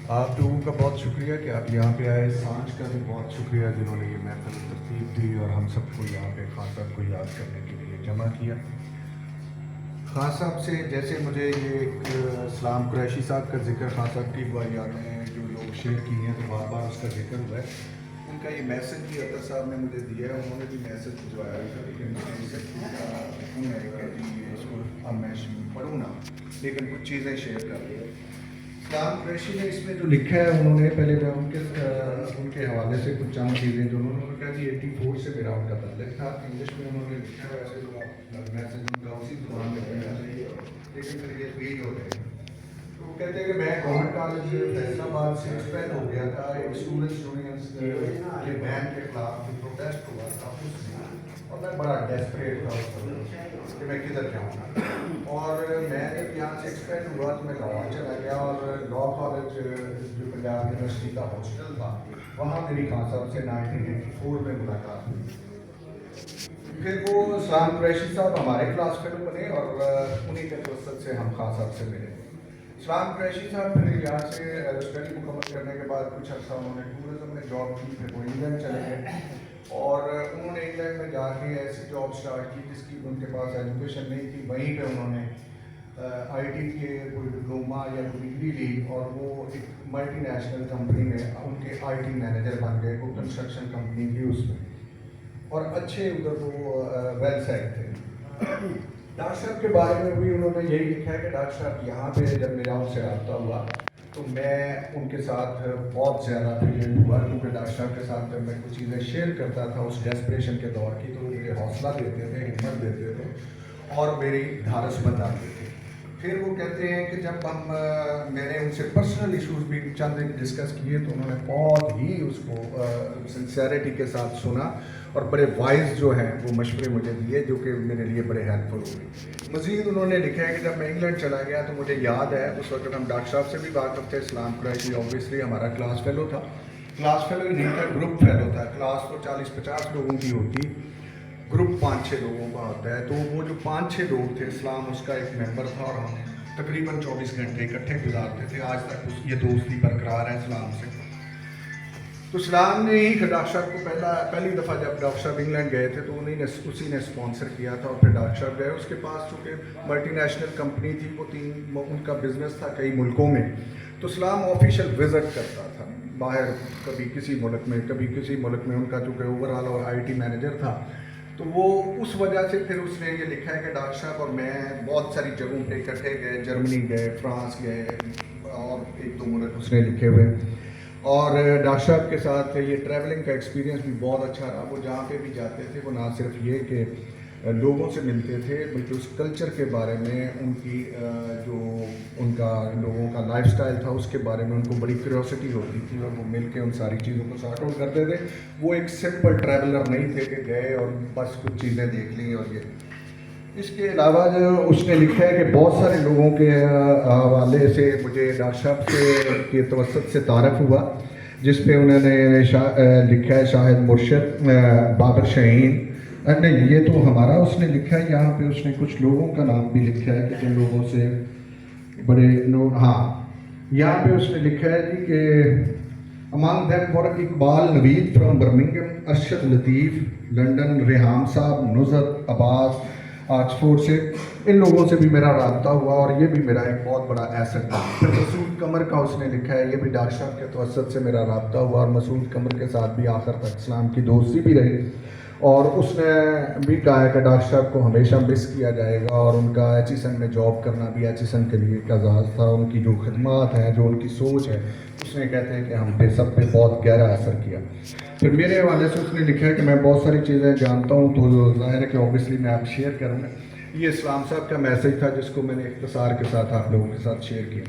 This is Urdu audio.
آپ لوگوں کا بہت شکریہ کہ آپ یہاں پہ آئے. سانچ کا بھی بہت شکریہ جنہوں نے یہ محفل ترتیب دی اور ہم سب کو یہاں پہ خان صاحب کو یاد کرنے کے لیے جمع کیا. خان صاحب سے جیسے مجھے یہ ایک اسلام قریشی صاحب کا ذکر خان صاحب کی روایات میں جو لوگ شیئر کی ہیں تو بار بار اس کا ذکر ہوا ہے. ان کا یہ میسج بھی عطا صاحب نے مجھے دیا ہے, انہوں نے بھی میسج بھجوایا تھا لیکن حکم ہے کہ جی اس کو اب میں پڑھوں نا, لیکن کچھ چیزیں شیئر کر رہی ہے. اسلام قریشی نے اس میں جو لکھا ہے, انہوں نے پہلے میں ان کے حوالے سے کچھ چند چیزیں جو انہوں نے کہا جی 84 سے میرا ان کا تعلق تھا. انگلش میں انہوں نے لکھا ہے, ویسے تو میسج ان کا اسی زبان میں پڑھنا چاہیے لیکن پھر یہ ریڈ ہو رہے ہیں. تو وہ کہتے ہیں کہ میں گورنمنٹ کالج فیصل آباد سے ایکسپیل ہو گیا تھا. ایک اسٹوڈنٹس یونینس کے بین کے خلاف جو پروٹیسٹ ہوا تھا اس میں, اور میں بڑا ڈیسپریٹ تھا اس وقت کہ میں کدھر جاؤں گا. اور میں جب یہاں سے ایکسپیل ہوا تو میں لاہور چلا گیا اور لا کالج جو پنجاب یونیورسٹی کا ہاسٹل تھا وہاں میری خان صاحب سے 1984 میں ملاقات ہوئی. پھر وہ اسلام قریشی صاحب ہمارے کلاس فیلو بنے اور انہیں کے توسط سے ہم خان صاحب سے ملے. اسلام قریشی صاحب پھر یہاں سے اسٹڈی مکمل کرنے کے بعد کچھ عرصہ انہوں نے ٹورزم میں جاب کی, پھر وہ انگلینڈ چلے گئے اور انہوں نے انگلینڈ میں جا کے ایسی جاب سٹارٹ کی جس کی ان کے پاس ایجوکیشن نہیں تھی. وہیں پہ انہوں نے آئی ٹی کے کوئی ڈپلوما یا کوئی ڈگری لی اور وہ ایک ملٹی نیشنل کمپنی میں ان کے آئی ٹی مینیجر بن گئے. وہ کنسٹرکشن کمپنی تھی اس میں, اور اچھے ادھر وہ ویل سیٹ تھے. ڈاکٹر صاحب کے بارے میں بھی انہوں نے یہی لکھا ہے کہ ڈاکٹر صاحب یہاں پہ جب میرا ان سے رابطہ ہوا تو میں ان کے ساتھ بہت زیادہ پیریڈ ہوا, کیونکہ ڈاکٹر صاحب کے ساتھ جب میں کچھ چیزیں شیئر کرتا تھا اس ڈیسپریشن کے دور کی تو وہ مجھے حوصلہ دیتے تھے, ہمت دیتے تھے اور میری دھارس بندھاتے تھے. پھر وہ کہتے ہیں کہ جب میں نے ان سے پرسنل ایشوز بھی چند ڈسکس کیے تو انہوں نے بہت ہی اس کو سنسیئرٹی کے ساتھ سنا اور بڑے وائز جو ہیں وہ مشورے مجھے دیے جو کہ میرے لیے بڑے ہیلپ فل ہوئے. مزید انہوں نے لکھا ہے کہ جب میں انگلینڈ چلا گیا تو مجھے یاد ہے اس وقت ہم ڈاکٹر صاحب سے بھی واقف تھے. اسلام قریشی اوبیسلی ہمارا کلاس فیلو تھا. کلاس فیلو ہی نہیں تھا, گروپ فیلو تھا. کلاس تو 40-50 لوگوں کی ہوتی, گروپ 5-6 لوگوں کا ہوتا ہے. تو وہ جو 5-6 لوگ تھے, اسلام اس کا ایک ممبر تھا اور ہم تقریباً 24 گھنٹے اکٹھے گزارتے تھے. آج تک یہ دوستی برقرار ہے اسلام سے. تو اسلام نے ہی ڈاکٹر صاحب کو پہلی دفعہ جب ڈاکٹر صاحب انگلینڈ گئے تھے تو اسی نے اسپانسر کیا تھا اور پھر ڈاکٹر صاحب گئے. اس کے پاس چونکہ ملٹی نیشنل کمپنی تھی, وہ ان کا بزنس تھا کئی ملکوں میں, تو اسلام آفیشیل وزٹ کرتا تھا باہر, کبھی کسی ملک میں کبھی کسی ملک میں. ان کا چونکہ اوور آل اور آئی ٹی مینیجر تھا تو وہ اس وجہ سے پھر اس نے یہ لکھا ہے کہ ڈاکٹر صاحب اور میں بہت ساری جگہوں پہ اکٹھے گئے, جرمنی گئے, فرانس گئے اور 1-2 ملک اس نے لکھے ہوئے. اور ڈاکٹر صاحب کے ساتھ یہ ٹریولنگ کا ایکسپیرینس بھی بہت اچھا رہا. وہ جہاں پہ بھی جاتے تھے وہ نہ صرف یہ کہ لوگوں سے ملتے تھے بلکہ اس کلچر کے بارے میں, ان کی جو ان کا لوگوں کا لائف سٹائل تھا اس کے بارے میں ان کو بڑی کیوریوسٹی ہوتی تھی اور وہ مل کے ان ساری چیزوں کو سارٹ آؤٹ کرتے تھے. وہ ایک سمپل ٹریولر نہیں تھے کہ گئے اور بس کچھ چیزیں دیکھ لیں. اور یہ اس کے علاوہ جو اس نے لکھا ہے کہ بہت سارے لوگوں کے حوالے سے مجھے ڈاکٹر صاحب کے توسط سے تعارف ہوا, جس پہ انہوں نے لکھا ہے شاہد مرشد, بابر شاہین. نہیں, یہ تو ہمارا اس نے لکھا ہے. یہاں پہ اس نے کچھ لوگوں کا نام بھی لکھا ہے کہ جن لوگوں سے بڑے لوگ, ہاں یہاں پہ اس نے لکھا ہے جی کہ among them for Iqbal Naveed from Birmingham, Arshad Latif London, Reham صاحب نصرت عباس آکسفورڈ سے. ان لوگوں سے بھی میرا رابطہ ہوا اور یہ بھی میرا ایک بہت بڑا ایسٹ تھا. پھر مسعود قمر کا اس نے لکھا ہے, یہ بھی ڈاکٹر صاحب کے توسط سے میرا رابطہ ہوا اور مسعود قمر کے ساتھ بھی آخر تک اسلام کی دوستی بھی رہی. اور اس نے بھی کہا ہے کہ ڈاکٹر صاحب کو ہمیشہ مس کیا جائے گا اور ان کا ایچیسن میں جاب کرنا بھی ایچیسن کے لیے ایک اعزاز تھا. ان کی جو خدمات ہیں, جو ان کی سوچ ہے, اس نے کہتے ہیں کہ ہم پہ سب پہ بہت گہرا اثر کیا. پھر میرے حوالے سے اس نے لکھا ہے کہ میں بہت ساری چیزیں جانتا ہوں تو ظاہر ہے کہ اوبیسلی میں آپ شیئر کروں گا. یہ اسلام صاحب کا میسج تھا جس کو میں نے اختصار کے ساتھ آپ لوگوں کے ساتھ شیئر کیا.